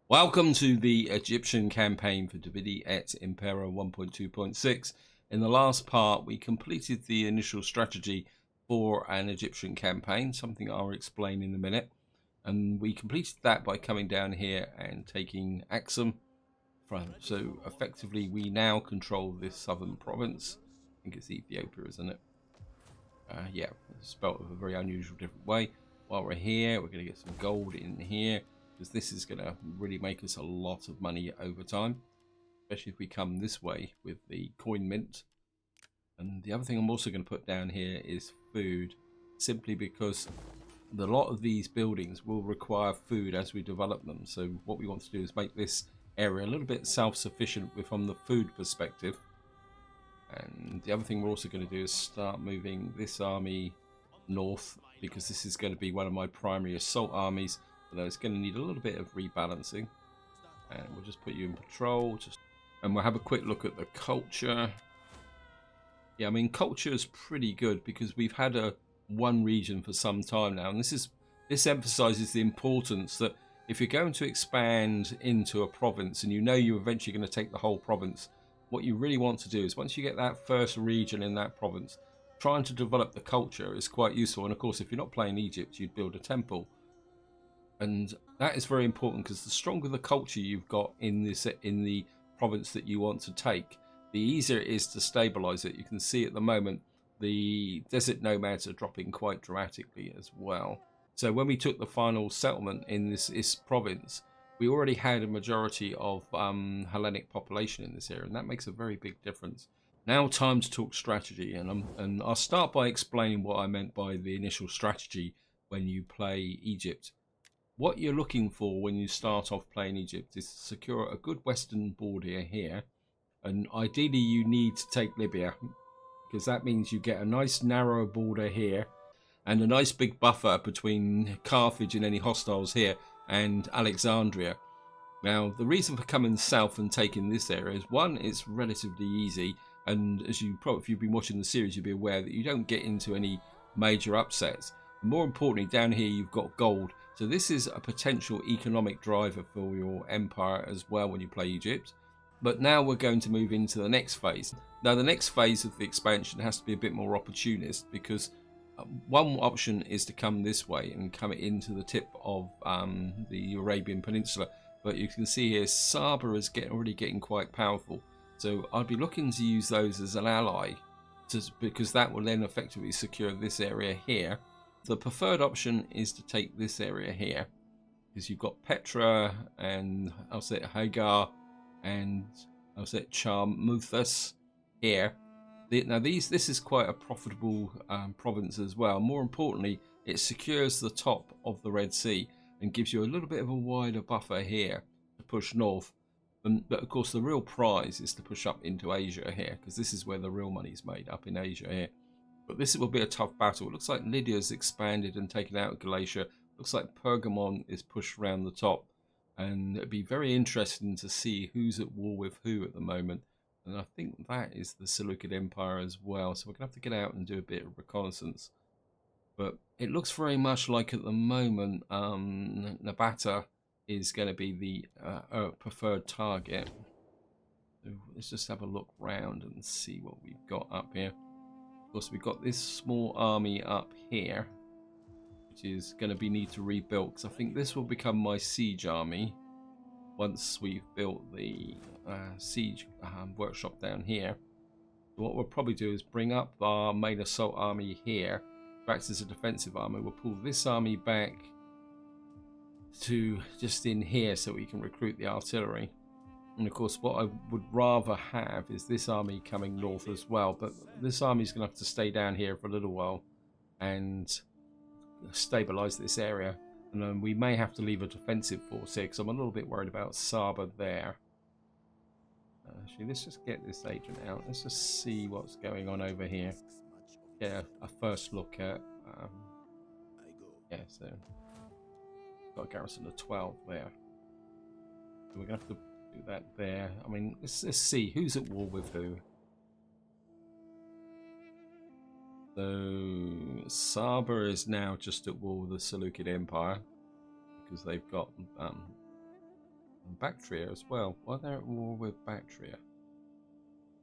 Welcome to the Egyptian campaign for Divinity Et Impera 1.2.6. In the last part, we completed the initial strategy for an Egyptian campaign, something I'll explain in a minute. And we completed that by coming down here and taking Axum. So effectively, we now control this southern province. I think it's Ethiopia, isn't it? Yeah, it's spelled a very unusual, different way. While we're here, we're going to get some gold in here, because this is going to really make us a lot of money over time, especially if we come this way with the coin mint. And the other thing I'm also going to put down here is food, simply because a lot of these buildings will require food as we develop them. So what we want to do is make this area a little bit self-sufficient from the food perspective. And the other thing we're also going to do is start moving this army north, because this is going to be one of my primary assault armies, although it's going to need a little bit of rebalancing. And we'll just put you in patrol, and we'll have a quick look at the culture. Yeah, I mean, culture is pretty good because we've had one region for some time now, and this emphasizes the importance that if you're going to expand into a province and you know you're eventually going to take the whole province, what you really want to do is, once you get that first region in that province, trying to develop the culture is quite useful. And of course, if you're not playing Egypt, you'd build a temple, and that is very important, because the stronger the culture you've got in the province that you want to take, the easier it is to stabilize it. You can see at the moment the desert nomads are dropping quite dramatically as well. So when we took the final settlement in this province, we already had a majority of Hellenic population in this area, and that makes a very big difference. Now time to talk strategy, and I'll start by explaining what I meant by the initial strategy when you play Egypt. What you're looking for when you start off playing Egypt is to secure a good western border here, and ideally you need to take Libya, because that means you get a nice narrow border here and a nice big buffer between Carthage and any hostiles here and Alexandria. Now, the reason for coming south and taking this area is, one, it's relatively easy, and as if you've been watching the series, you'll be aware that you don't get into any major upsets. And more importantly, down here you've got gold, so this is a potential economic driver for your empire as well when you play Egypt. But now we're going to move into the next phase. Now, the next phase of the expansion has to be a bit more opportunist, because one option is to come this way and come into the tip of the Arabian Peninsula. But you can see here, Saba is already getting quite powerful. So I'd be looking to use those as an ally, because that will then effectively secure this area here. The preferred option is to take this area here, because you've got Petra and I'll say Hagar and I'll say Charmuthus here. Now this is quite a profitable province as well. More importantly, it secures the top of the Red Sea and gives you a little bit of a wider buffer here to push north. But of course, the real prize is to push up into Asia here, because this is where the real money is made, up in Asia here. But this will be a tough battle. It looks like Lydia's expanded and taken out Galatia. Looks like Pergamon is pushed around the top, and it'd be very interesting to see who's at war with who at the moment. And I think that is the Seleucid Empire as well. So we're going to have to get out and do a bit of reconnaissance. But it looks very much like at the moment Nabata is going to be the preferred target. So let's just have a look round and see what we've got up here. Of course, we've got this small army up here, which is going to need to rebuild, because I think this will become my siege army once we've built the siege workshop down here. So what we'll probably do is bring up our main assault army here, acts as a defensive army. We'll pull this army back to just in here so we can recruit the artillery. And of course, what I would rather have is this army coming north as well, but this army is going to have to stay down here for a little while and stabilize this area. And then we may have to leave a defensive force here, because I'm a little bit worried about Saba there. Actually, let's just get this agent out. Let's just see what's going on over here. Get a first look at yeah, so got a garrison of 12 there. So we're gonna have to do that there. I mean, let's see who's at war with who. So Saba is now just at war with the Seleucid Empire, because they've got Bactria as well. Why are they at war with Bactria?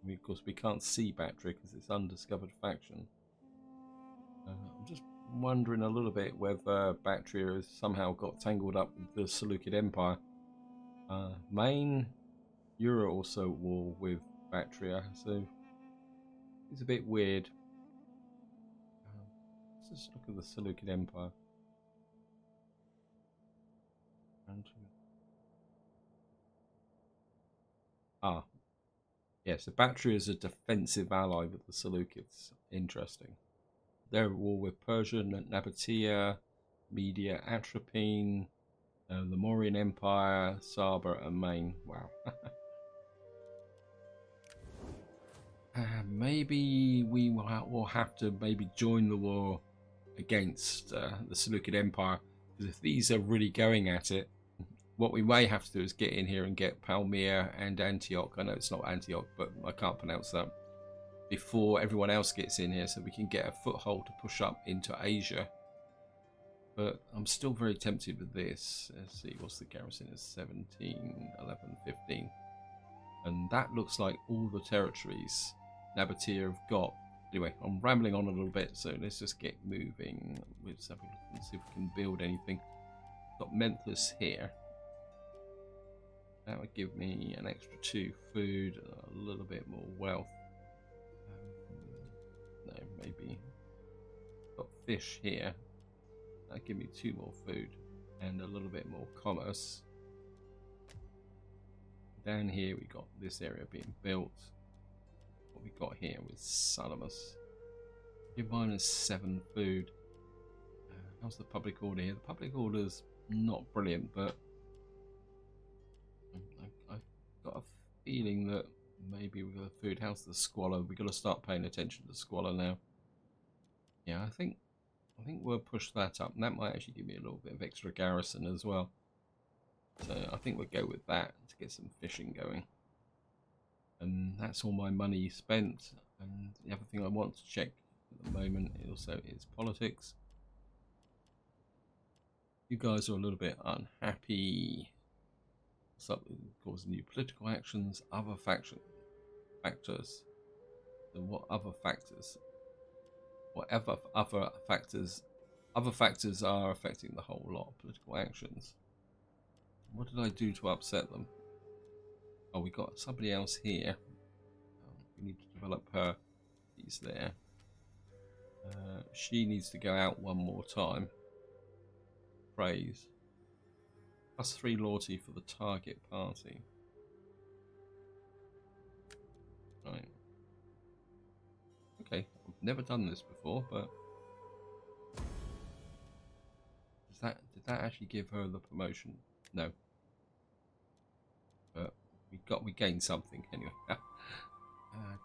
Of course, we can't see Bactria because it's undiscovered faction. I'm just wondering a little bit whether Bactria has somehow got tangled up with the Seleucid Empire. Main, you're also at war with Bactria, so it's a bit weird. Let's just look at the Seleucid Empire. Yeah, so Bactria is a defensive ally with the Seleucids. Interesting. They're at war with Persia, Nabatea, Media, Atropine, the Mauryan Empire, Saba, and Maine. Wow. Maybe we will have to maybe join the war against the Seleucid Empire, because if these are really going at it, what we may have to do is get in here and get Palmyra and Antioch. I know it's not Antioch, but I can't pronounce that. Before everyone else gets in here, so we can get a foothold to push up into Asia. But I'm still very tempted with this. Let's see, what's the garrison? Is 17, 11, 15. And that looks like all the territories Nabatea have got. Anyway, I'm rambling on a little bit, so let's just get moving. Let's have a look and see if we can build anything. Got Memphis here. That would give me an extra 2 food, a little bit more wealth. No, maybe. Got fish here. That'd give me 2 more food and a little bit more commerce. Down here we got this area being built. What we got here with Salamis. Give -7 food. How's the public order here? The public order's not brilliant, but I've got a feeling that maybe we've got a food. How's the squalor? We've got to start paying attention to the squalor now. Yeah, I think we'll push that up, and that might actually give me a little bit of extra garrison as well. So I think we'll go with that to get some fishing going. And that's all my money spent. And the other thing I want to check at the moment also is politics. You guys are a little bit unhappy. Something causing new political actions, other factors. And what other factors? Whatever other factors are affecting the whole lot of political actions. What did I do to upset them? Oh, we got somebody else here. We need to develop her. She's there. She needs to go out one more time. Praise. +3 loyalty for the target party. Right. Okay, I've never done this before, but did that actually give her the promotion? No. But we gained something anyway. I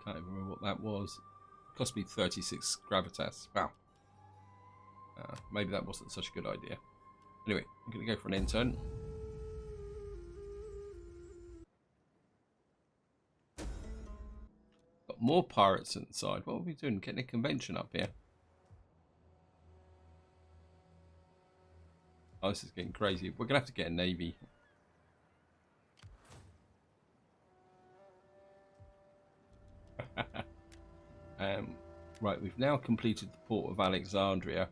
can't even remember what that was. It cost me 36 gravitas. Wow. Maybe that wasn't such a good idea. Anyway, I'm going to go for an intern. Got more pirates inside. What are we doing? Getting a convention up here. Oh, this is getting crazy. We're going to have to get a navy. Right, we've now completed the port of Alexandria.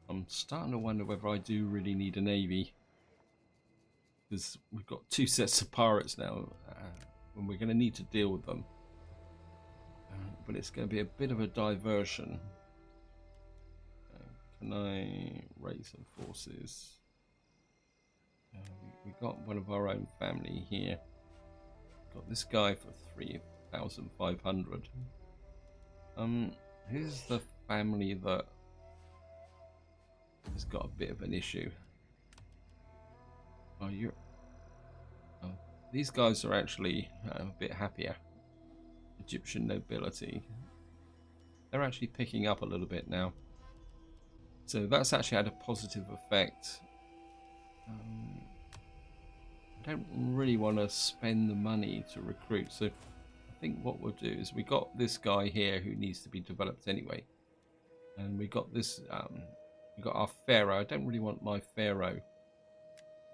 I'm starting to wonder whether I do really need a navy, because we've got 2 sets of pirates now, and we're going to need to deal with them. But it's going to be a bit of a diversion. Can I raise some forces? We got one of our own family here. Got this guy for 3,500. Who's the family that has got a bit of an issue? Oh, these guys are actually a bit happier. Egyptian nobility. They're actually picking up a little bit now. So that's actually had a positive effect. I don't really want to spend the money to recruit, so I think what we'll do is we got this guy here who needs to be developed anyway, and we got this. We got our pharaoh. I don't really want my pharaoh.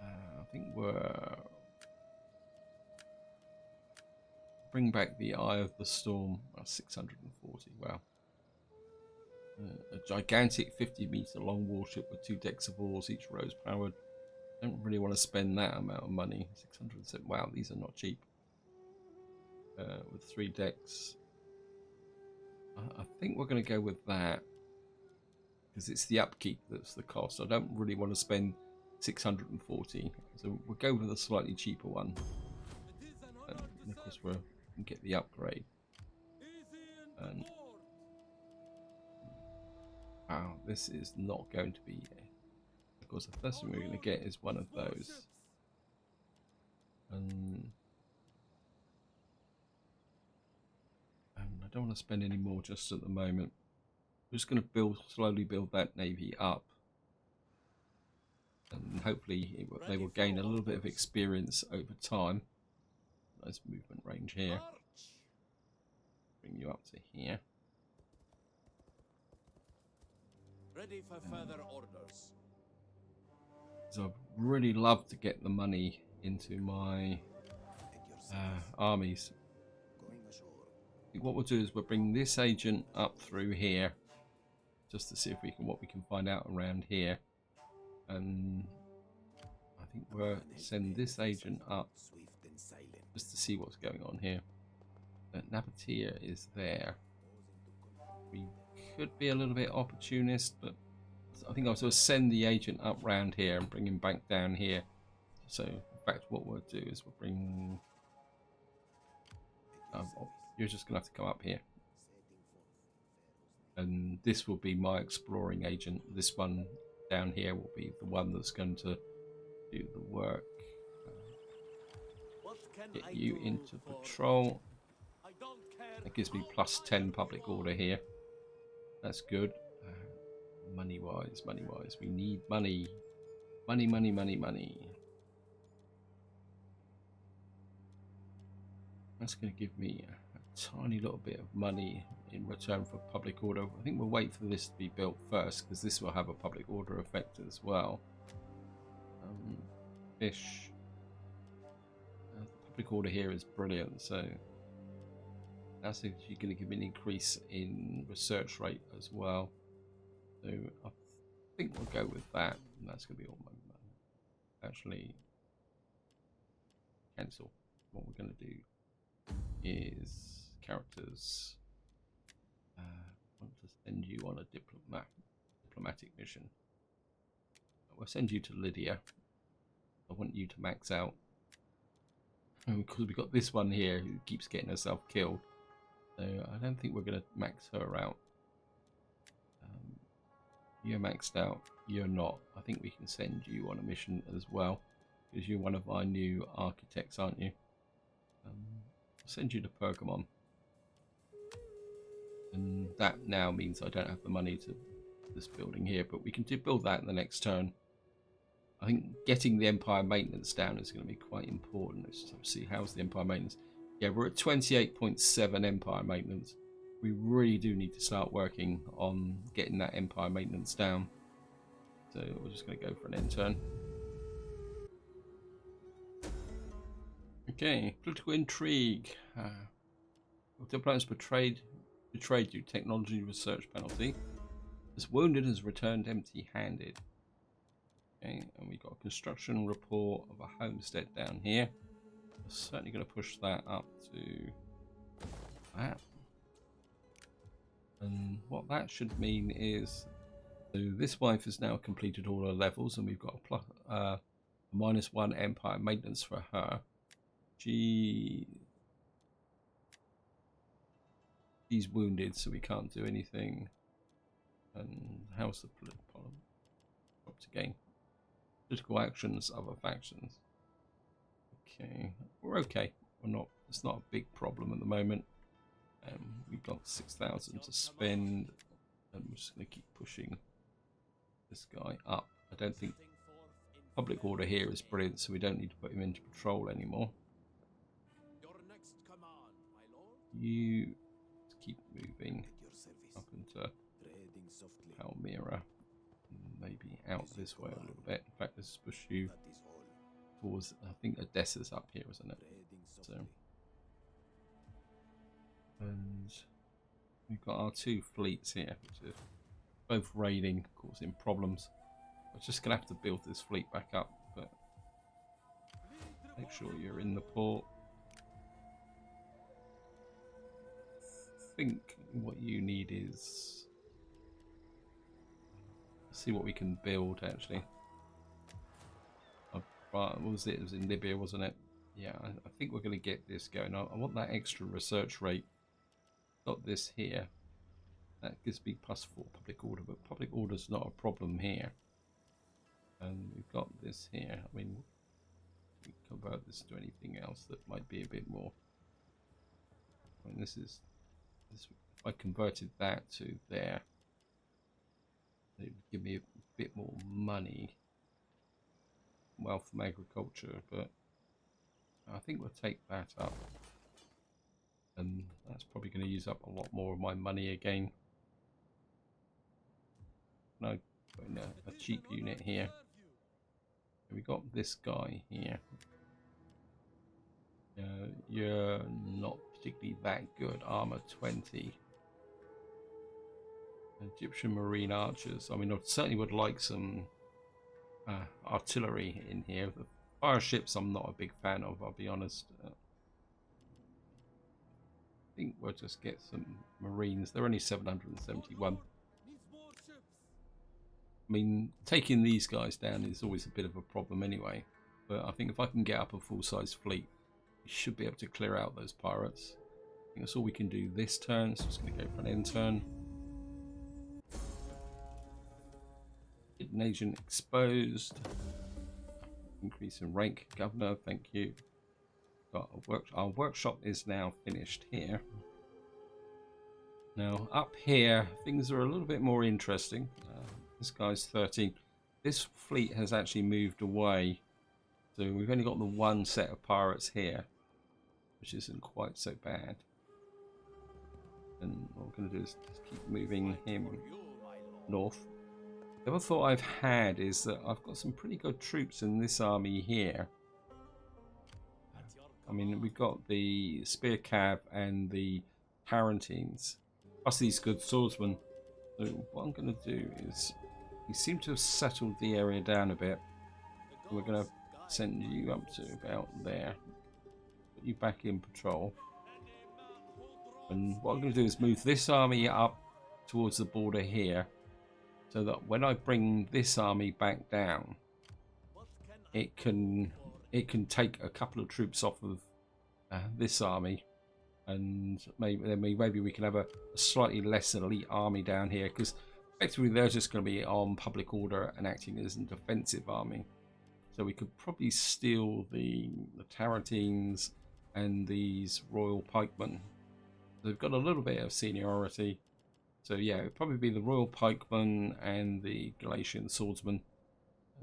I think we're bring back the Eye of the Storm. 640. Wow. A gigantic 50-meter long warship with 2 decks of oars, each rose powered. Don't really want to spend that amount of money. 607. Wow, these are not cheap. With 3 decks. I think we're going to go with that because it's the upkeep that's the cost. I don't really want to spend 640, so we'll go with a slightly cheaper one. And of course, we can get the upgrade. And wow, this is not going to be. Of course, the first thing we're going to get is one of those. And I don't want to spend any more just at the moment. I'm just going to slowly build that navy up, and hopefully they will gain a little bit of experience over time. Nice movement range here. Bring you up to here. Ready for further orders. So I'd really love to get the money into my armies. I think what we'll do is we'll bring this agent up through here, just to see if what we can find out around here. And I think we'll send this agent up just to see what's going on here. Nabatea is there. We could be a little bit opportunist, but I think I'll sort of send the agent up round here and bring him back down here. So in fact what we'll do is we'll bring you're just gonna have to come up here, and this will be my exploring agent. This one down here will be the one that's going to do the work. Get you into patrol. That gives me +10 public order here. That's good. Money wise, we need money. Money. That's going to give me a tiny little bit of money in return for public order. I think we'll wait for this to be built first, because this will have a public order effect as well. Fish. The public order here is brilliant, so that's actually going to give me an increase in research rate as well. So I think we'll go with that, and that's going to be all my money. Actually, cancel. What we're going to do is characters. I want to send you on a diplomatic mission. We'll send you to Lydia. I want you to max out, because we've got this one here who keeps getting herself killed. So I don't think we're going to max her out. You're maxed out. You're not. I think we can send you on a mission as well, because you're one of our new architects, aren't you? I'll send you to Pergamon. And that now means I don't have the money to this building here, but we can build that in the next turn. I think getting the Empire maintenance down is going to be quite important. Let's just see, how's the Empire maintenance? Yeah, we're at 28.7 Empire maintenance. We really do need to start working on getting that Empire maintenance down. So we're just going to go for an end turn. Okay, political intrigue. Diplomats betrayed you. Technology research penalty. Is wounded, has returned empty-handed. Okay, and we got a construction report of a homestead down here. We're certainly going to push that up to that. And what that should mean is, so this wife has now completed all her levels, and we've got a -1 Empire maintenance for her. She's wounded, so we can't do anything. And how's the political dropped again? Political actions, other factions. Okay, we're okay. We're not. It's not a big problem at the moment. We've got 6,000 to spend, and we're just going to keep pushing this guy up. I don't think public order here is brilliant, so we don't need to put him into patrol anymore. You keep moving up into Palmyra, maybe out this way a little bit. In fact, let's push you towards, I think Odessa's up here, isn't it? So And we've got our two fleets here, which are both raiding, causing problems. I'm just going to have to build this fleet back up, but make sure you're in the port. I think what you need is... see what we can build, actually. What was it? It was in Libya, wasn't it? Yeah, I think we're going to get this going. I want that extra research rate. Got this here. That gives me +4 public order, but public order's not a problem here. And we've got this here. I mean, we convert this to anything else that might be a bit more. I mean, this. If I converted that to there, it would give me a bit more money. Wealth from agriculture, but I think we'll take that up. And that's probably going to use up a lot more of my money again. No, put in a cheap unit here. We got this guy here. You're not particularly that good. Armor 20. Egyptian Marine Archers. I mean, I certainly would like some artillery in here. The fire ships I'm not a big fan of, I'll be honest. I think we'll just get some Marines. They're only 771. I mean, taking these guys down is always a bit of a problem anyway. But I think if I can get up a full-size fleet, we should be able to clear out those pirates. I think that's all we can do this turn, so it's going to go for an end turn. Hidden agent exposed. Increase in rank, governor, thank you. Got a our workshop is now finished here. Now up here, things are a little bit more interesting. This guy's 13. This fleet has actually moved away. So we've only got the one set of pirates here, which isn't quite so bad. And what we're going to do is just keep moving him north. The other thought I've had is that I've got some pretty good troops in this army here. I mean, we've got the Spear Cav and the Tarantines, plus these good swordsmen. So what I'm going to do is, we seem to have settled the area down a bit. We're going to send you up to about there. Put you back in patrol. And what I'm going to do is move this army up towards the border here, so that when I bring this army back down, it can take a couple of troops off of this army, and maybe we can have a slightly less elite army down here, because effectively they're just going to be on public order and acting as a defensive army. So we could probably steal the Tarantines and these Royal Pikemen. They've got a little bit of seniority. So yeah, it would probably be the Royal Pikemen and the Galatian Swordsmen.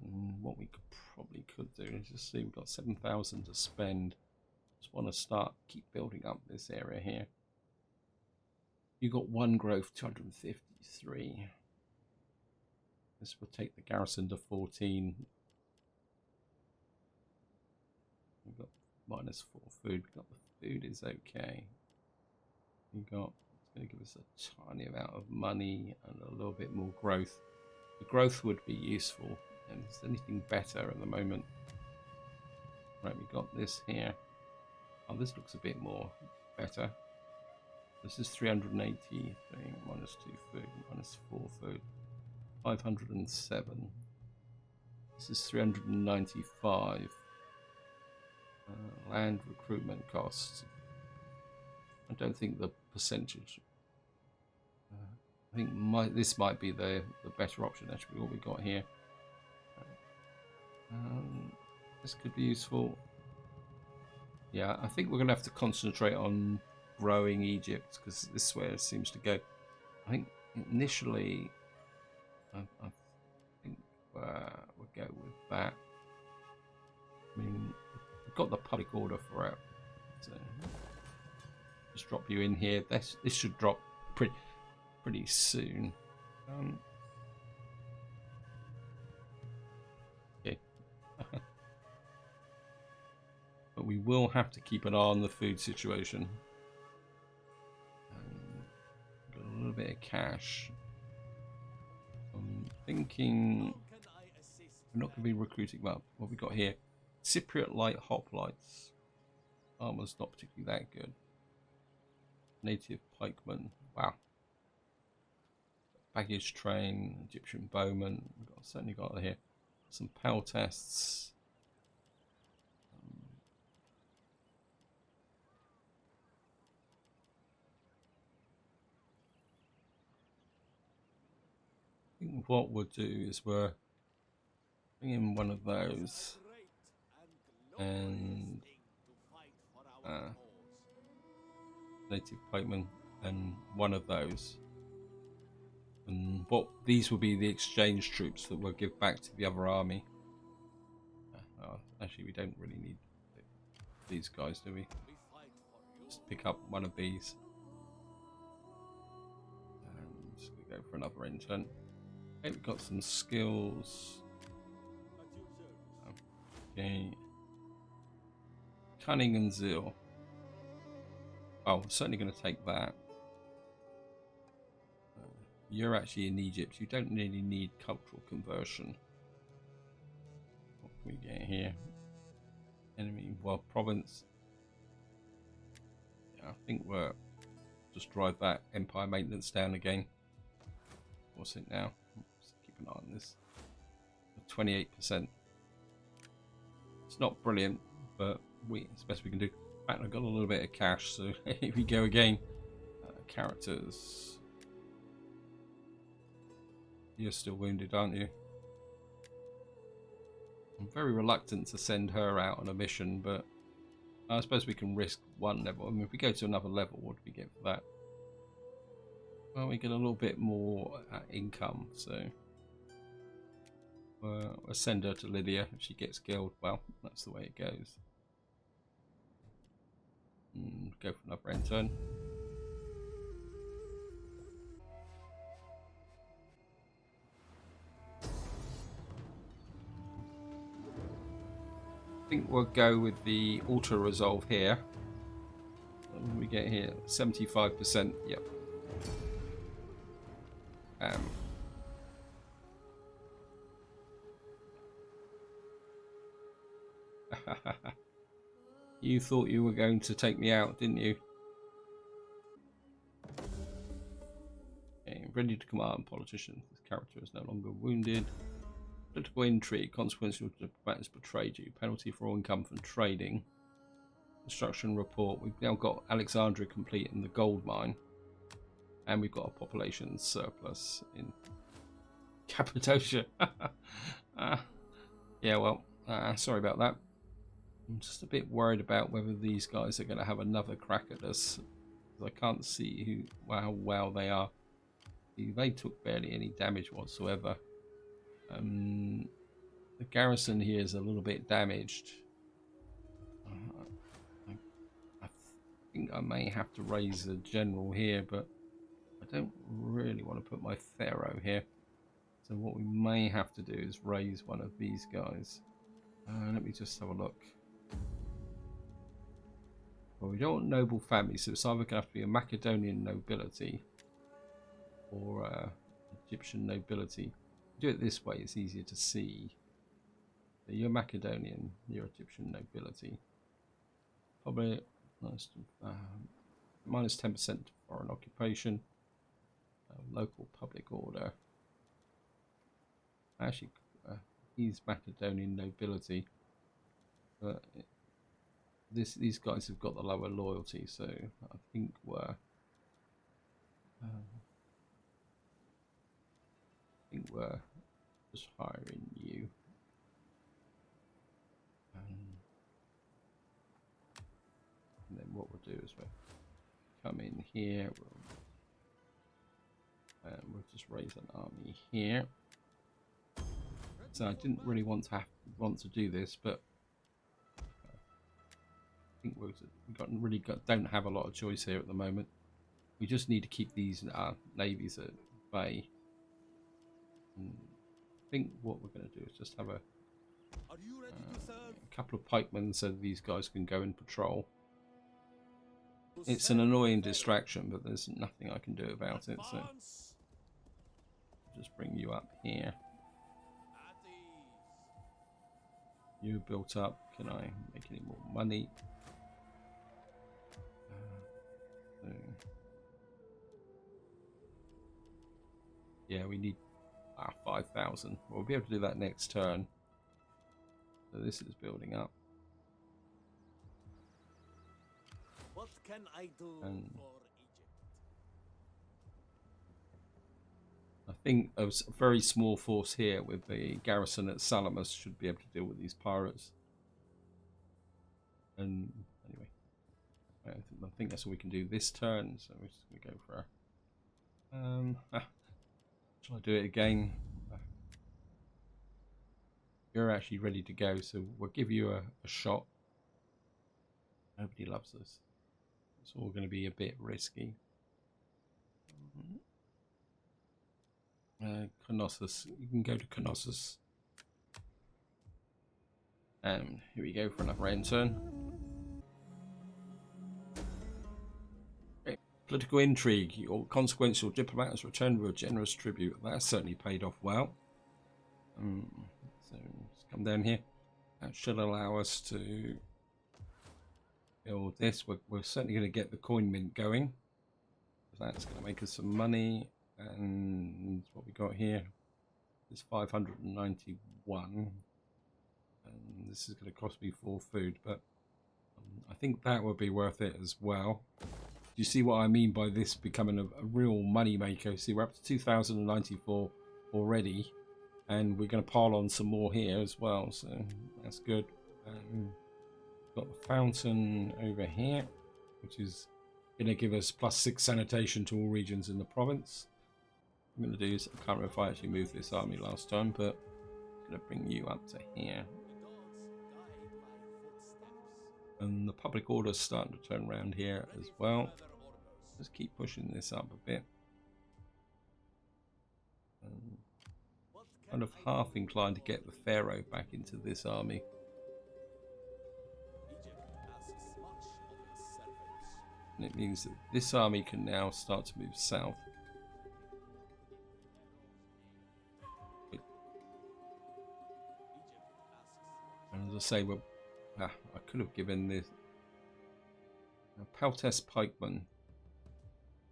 And what we probably could do is just see, we've got 7,000 to spend. Just want to keep building up this area here. You've got one growth, 253. This will take the garrison to 14. We've got -4 food. We've got the food is okay. We've got, it's going to give us a tiny amount of money and a little bit more growth. The growth would be useful. And is there anything better at the moment? Right, we got this here. Oh, this looks a bit more better. This is 380, -2 food, -4 food, 507. This is 395. Land recruitment costs. I don't think the percentage. I think this might be the better option actually. What we got here. This could be useful. Yeah, I think we're going to have to concentrate on growing Egypt, because this is where it seems to go. I think initially, I think we'll go with that. I mean, we've got the public order for it. So just drop you in here. This should drop pretty soon. Okay. But we will have to keep an eye on the food situation. cash. I'm thinking How can I assist? we're not going to be recruiting. Well, what have we got here? Cypriot light hoplites. Armor's not particularly that good. Native pikemen. Wow. Baggage train, Egyptian bowman. We've got, certainly got here some pal tests. I think what we'll do is we'll bring in one of those and native pikemen and one of those. And what these will be the exchange troops that we'll give back to the other army. Actually, we don't really need these guys, do we? Just pick up one of these. And we go for another intern. Okay, we've got some skills. Okay. Cunning and zeal. Oh, we're certainly going to take that. You're actually in Egypt. You don't really need cultural conversion. What can we get here? Enemy, well, province. Yeah, I think we're just drive that empire maintenance down again. What's it now? Let's keep an eye on this. 28%. It's not brilliant, but it's the best we can do. In fact, I've got a little bit of cash, so here we go again. Characters. You're still wounded, aren't you? I'm very reluctant to send her out on a mission, but I suppose we can risk one level. I mean, if we go to another level, what do we get for that? Well, we get a little bit more income, so we'll send her to Lydia if she gets killed. Well, that's the way it goes. Go for another intern. I think we'll go with the auto resolve here. What do we get here? 75%. Yep. You thought you were going to take me out, didn't you? Okay, ready to command politician. This character is no longer wounded. Political intrigue. Consequence of the diplomat has betrayed you. Penalty for all income from trading. Construction report. We've now got Alexandria complete in the gold mine. And we've got a population surplus in Cappadocia. Yeah, well, sorry about that. I'm just a bit worried about whether these guys are going to have another crack at us. I can't see how well they are. They took barely any damage whatsoever. The garrison here is a little bit damaged. I think I may have to raise a general here, but I don't really want to put my pharaoh here. So what we may have to do is raise one of these guys. Let me just have a look. Well, we don't want noble families, so it's either going to have to be a Macedonian nobility or Egyptian nobility. Do it this way, it's easier to see. So you're Macedonian, you're Egyptian nobility. Probably minus 10% foreign occupation, local public order. Actually, he's Macedonian nobility, but these guys have got the lower loyalty, so I think we're just hiring you. And then what we'll do is we'll come in here, we'll just raise an army here. So I didn't really want to do this, but I think we don't have a lot of choice here at the moment. We just need to keep these navies at bay. And I think what we're going to do is just have a couple of pikemen so these guys can go and patrol. it's an annoying distraction, but there's nothing I can do about it. So just bring you up here. You built up. Can I make any more money? Yeah, we need 5,000. We'll be able to do that next turn. So this is building up. What can I do for Egypt? I think a very small force here with the garrison at Salamis should be able to deal with these pirates. And anyway, I think that's all we can do this turn. So we're just going to go for a... shall I do it again? You're actually ready to go, so we'll give you a shot. Nobody loves us. It's all going to be a bit risky. Knossos, you can go to Knossos. And here we go for another end turn. Okay. Political intrigue. Your consequential diplomat has returned with a generous tribute. That's certainly paid off well. So let's come down here. That should allow us to build this. We're certainly going to get the coin mint going. That's going to make us some money. And what we got here is 591. And this is going to cost me 4 food, but I think that would be worth it as well. Do you see what I mean by this becoming a real money maker? See, we're up to 2,094 already, and we're going to pile on some more here as well, so that's good. Got the fountain over here, which is going to give us +6 sanitation to all regions in the province. What I'm going to do is, I can't remember if I actually moved this army last time, but I'm going to bring you up to here. And the public order's starting to turn around here as well. Let's keep pushing this up a bit. Kind of half inclined to get the pharaoh back into this army. And it means that this army can now start to move south. And as I say, I could have given this Peltest Pikeman.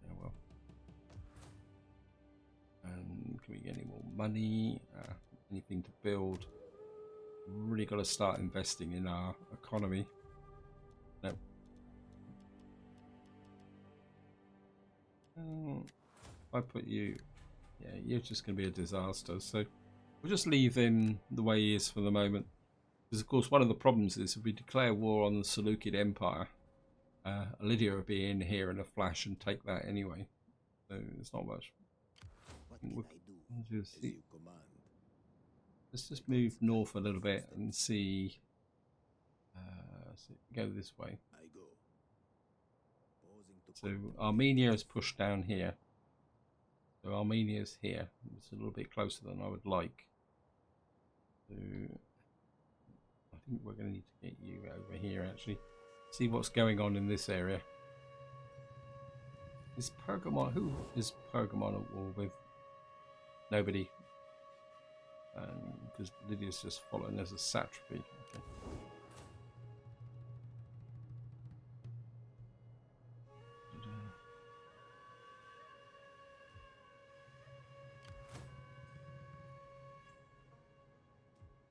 Yeah, well. And can we get any more money? Anything to build? Really got to start investing in our economy. No. If I put you, yeah, you're just going to be a disaster. So we'll just leave him the way he is for the moment. Because, of course, one of the problems is if we declare war on the Seleucid Empire, Lydia will be in here in a flash and take that anyway. So it's not much. Let's just move north a little bit and see. So go this way. So Armenia is pushed down here. So Armenia's here. It's a little bit closer than I would like. So I think we're going to need to get you over here actually. See what's going on in this area. Is Pergamon, who is Pergamon at war with? Nobody. Because Lydia's just following as a satrapy. Okay.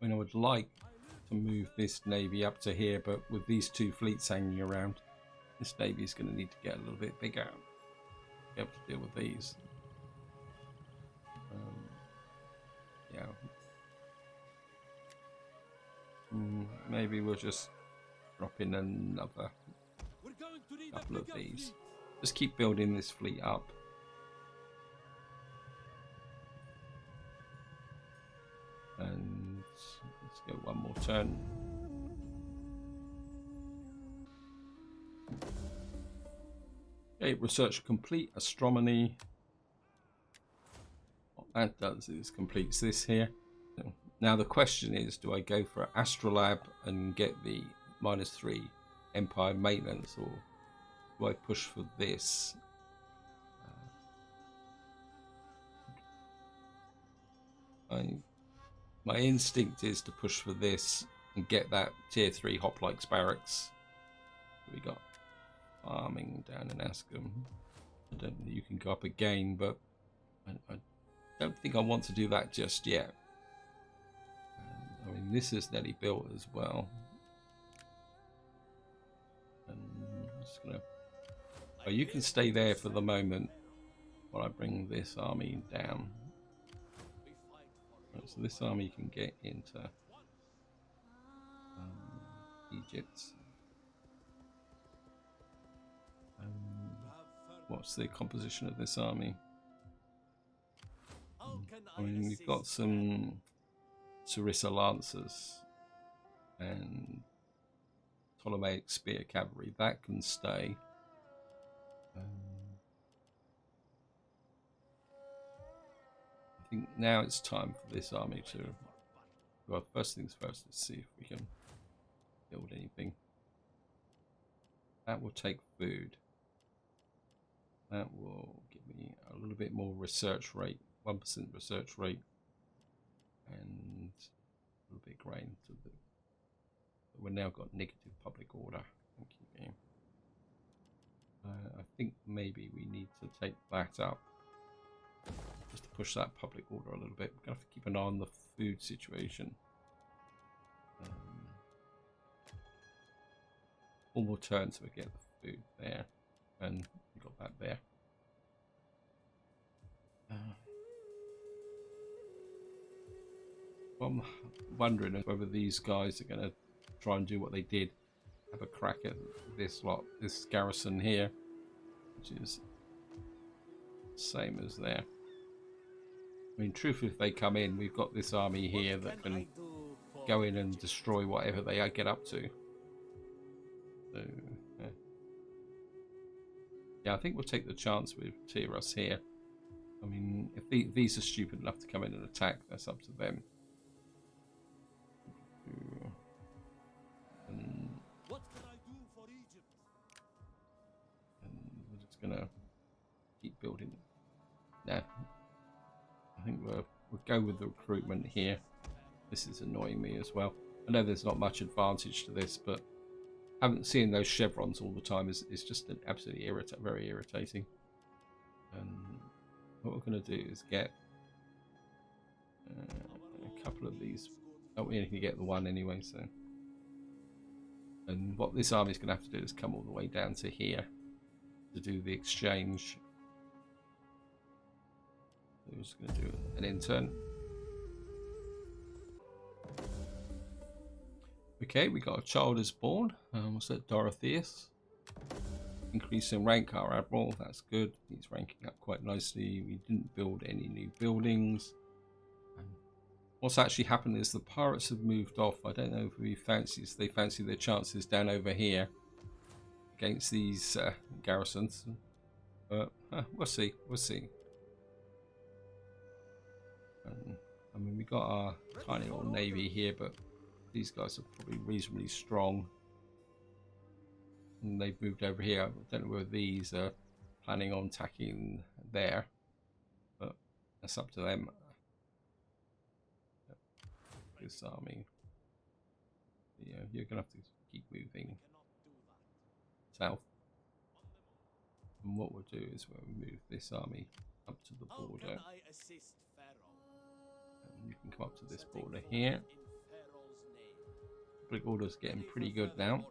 I mean, I would like to move this navy up to here, but with these 2 fleets hanging around, this navy is going to need to get a little bit bigger to be able to deal with these. Yeah. Maybe we'll just drop in another couple of these. Just keep building this fleet up. And let's go one more turn. Okay, research complete. Astronomy. What that does is completes this here. Now the question is, do I go for Astrolab and get the -3 Empire maintenance, or do I push for this? My instinct is to push for this and get that tier 3 hoplites barracks. We got farming down in Ascom. I don't know, you can go up again, but I don't think I want to do that just yet. I mean, this is nearly built as well. And I'm just gonna. Oh, you can stay there for the moment while I bring this army down. Right, so this army can get into Egypt. What's the composition of this army? I mean, we've got some Sarissa Lancers and Ptolemaic Spear Cavalry. That can stay. I think now it's time for this army to... Well, first things first, let's see if we can build anything. That will take food. That will give me a little bit more research rate, 1% research rate, and a little bit grain to the. But we've now got negative public order. Thank you, game. I think maybe we need to take that up just to push that public order a little bit. We're gonna have to keep an eye on the food situation. 4 more turns so we get the food there, and we got that there. I'm wondering whether these guys are going to try and do what they did, have a crack at this lot, this garrison here, which is the same as there. I mean, truthfully, if they come in, we've got this army here that can go in and destroy whatever they get up to. So, yeah, I think we'll take the chance with Tiras here. I mean, if these are stupid enough to come in and attack, that's up to them. What can I do for Egypt? And we're just gonna keep building. Nah, I think we'll go with the recruitment here. This is annoying me as well. I know there's not much advantage to this, but haven't seen those chevrons all the time is just an absolutely very irritating. And what we're going to do is get a couple of these. Oh, we only can get the one anyway, so. And what this army is going to have to do is come all the way down to here to do the exchange. So we're just going to do an intern. Okay, we got a child is born. What's that? Dorotheus. Increase in rank, our admiral. That's good. He's ranking up quite nicely. We didn't build any new buildings. What's actually happened is the pirates have moved off. I don't know if they fancy their chances down over here against these garrisons. But we'll see. We'll see. I mean, we got our tiny little navy here, but these guys are probably reasonably strong. And they've moved over here. I don't know whether these are planning on attacking there, but that's up to them. This army, yeah, you're gonna have to keep moving south. And what we'll do is we'll move this army up to the border. And you can come up to this border here. Public order's getting pretty good now.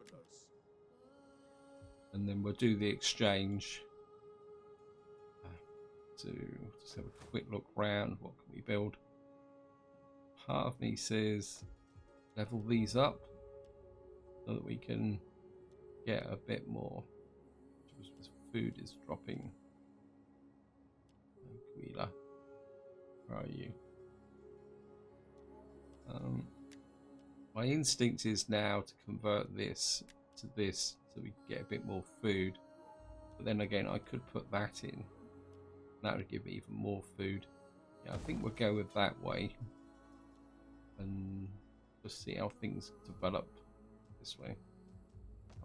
And then we'll do the exchange. To just have a quick look round. What can we build? Part of me says level these up so that we can get a bit more. Food is dropping. Aquila, where are you? My instinct is now to convert this to this so we can get a bit more food. But then again, I could put that in. That would give me even more food. Yeah, I think we'll go with that way. And just see how things develop this way.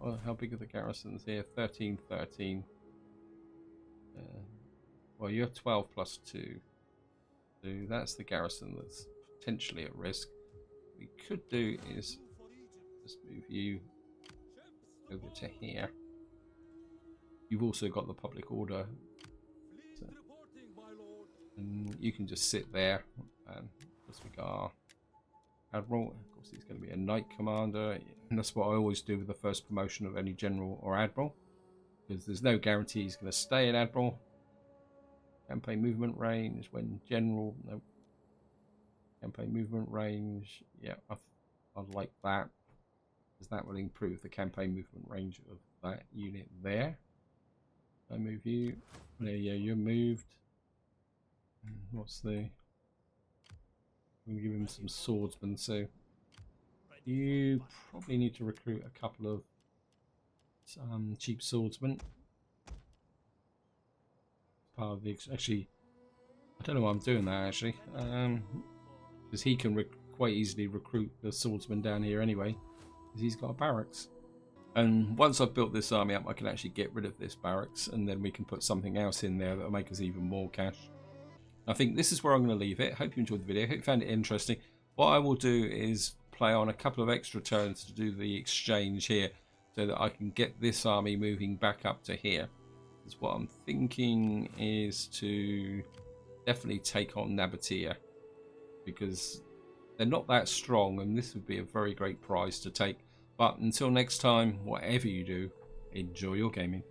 Well, how big are the garrisons here? 13, 13. Well, you're 12 plus 2. So that's the garrison that's potentially at risk. What we could do is just move you over to here. You've also got the public order. So, and you can just sit there. And plus we got our admiral. Of course, he's going to be a knight commander. And that's what I always do with the first promotion of any general or admiral. Because there's no guarantee he's going to stay an admiral. Campaign movement range when general. No. Campaign movement range. Yeah, I'd like that. Because that will improve the campaign movement range of that unit there. I move you. There you go, you're moved. What's the... I'm going to give him some swordsmen, so you probably need to recruit a couple of cheap swordsmen. Part of the... Actually, I don't know why I'm doing that, actually. Because he can quite easily recruit the swordsman down here anyway. Because he's got a barracks. And once I've built this army up, I can actually get rid of this barracks, and then we can put something else in there that will make us even more cash. I think this is where I'm going to leave it. Hope you enjoyed the video. Hope you found it interesting. What I will do is play on a couple of extra turns to do the exchange here, so that I can get this army moving back up to here. Because what I'm thinking is to definitely take on Nabatea, because they're not that strong, and this would be a very great prize to take. But until next time, whatever you do, enjoy your gaming.